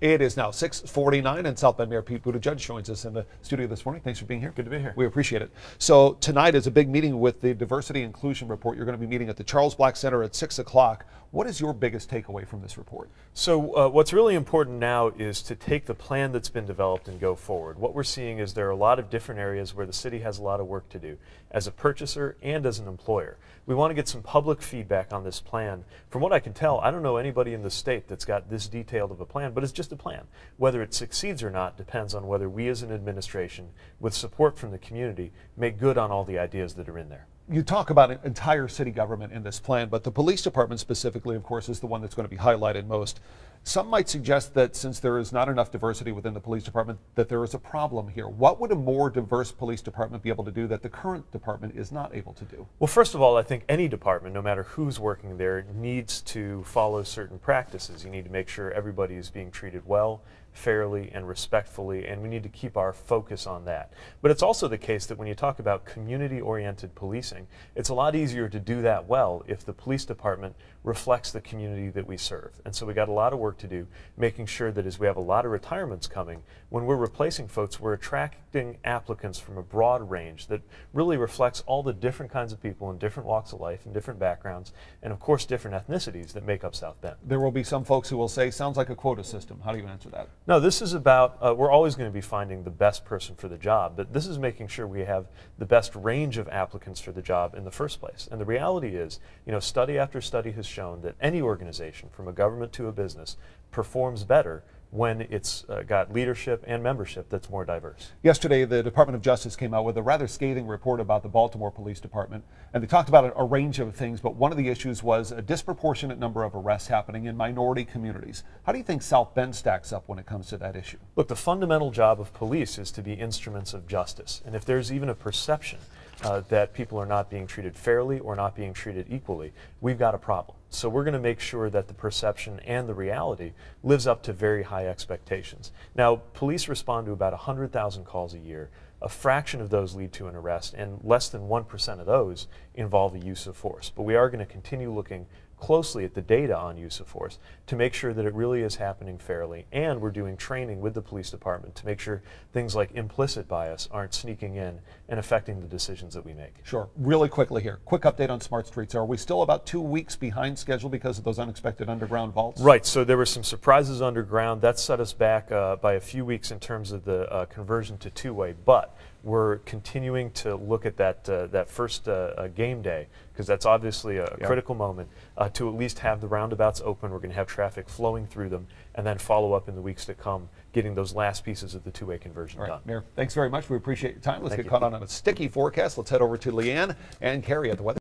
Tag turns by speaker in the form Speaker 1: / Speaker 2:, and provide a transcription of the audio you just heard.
Speaker 1: It is now 6:49, and South Bend Mayor Pete Buttigieg joins us in the studio this morning. Thanks for being here.
Speaker 2: Good to be here.
Speaker 1: We appreciate it. So tonight is a big meeting with the Diversity Inclusion Report. You're going to be meeting at the Charles Black Center at 6 o'clock. What is your biggest takeaway from this report?
Speaker 2: So what's really important now is to take the plan that's been developed and go forward. What we're seeing is there are a lot of different areas where the city has a lot of work to do as a purchaser and as an employer. We want to get some public feedback on this plan. From what I can tell, I don't know anybody in the state that's got this detailed of a plan, but it's just a plan. Whether it succeeds or not depends on whether we as an administration, with support from the community, make good on all the ideas that are in there.
Speaker 1: You talk about an entire city government in this plan, but the police department specifically, of course, is the one that's going to be highlighted most. Some might suggest that since there is not enough diversity within the police department, that there is a problem here. What would a more diverse police department be able to do that the current department is not able to do?
Speaker 2: Well, first of all, I think any department, no matter who's working there, needs to follow certain practices. You need to make sure everybody is being treated well, fairly, and respectfully, and we need to keep our focus on that. But it's also the case that when you talk about community-oriented policing, it's a lot easier to do that well if the police department reflects the community that we serve. And so we got a lot of work to do, making sure that as we have a lot of retirements coming, when we're replacing folks, we're attracting applicants from a broad range that really reflects all the different kinds of people in different walks of life and different backgrounds, and of course different ethnicities that make up South Bend.
Speaker 1: There will be some folks who will say, sounds like a quota system. How do you answer that?
Speaker 2: No, this is about, we're always going to be finding the best person for the job, but this is making sure we have the best range of applicants for the job in the first place. And the reality is, you know, study after study has shown that any organization, from a government to a business, performs better when it's got leadership and membership that's more diverse.
Speaker 1: Yesterday, the Department of Justice came out with a rather scathing report about the Baltimore Police Department, and they talked about a range of things, but one of the issues was a disproportionate number of arrests happening in minority communities. How do you think South Bend stacks up when it comes to that issue?
Speaker 2: Look, the fundamental job of police is to be instruments of justice, and if there's even a perception that people are not being treated fairly or not being treated equally, we've got a problem. So we're going to make sure that the perception and the reality lives up to very high expectations. Now, police respond to about 100,000 calls a year. A fraction of those lead to an arrest, and less than 1% of those involve the use of force. But we are going to continue looking closely at the data on use of force to make sure that it really is happening fairly, and we're doing training with the police department to make sure things like implicit bias aren't sneaking in and affecting the decisions that we make.
Speaker 1: Sure. Really quickly here, quick update on Smart Streets. Are we still about 2 weeks behind schedule because of those unexpected underground vaults?
Speaker 2: Right, so there were some surprises underground. That set us back by a few weeks in terms of the conversion to two-way, but we're continuing to look at that first game day, because that's obviously a critical moment, to at least have the roundabouts open. We're going to have traffic flowing through them, and then follow up in the weeks to come, getting those last pieces of the two-way conversion done.
Speaker 1: Mayor, thanks very much. We appreciate your time. Let's get caught on a sticky forecast. Let's head over to Leanne and Carrie at the weather.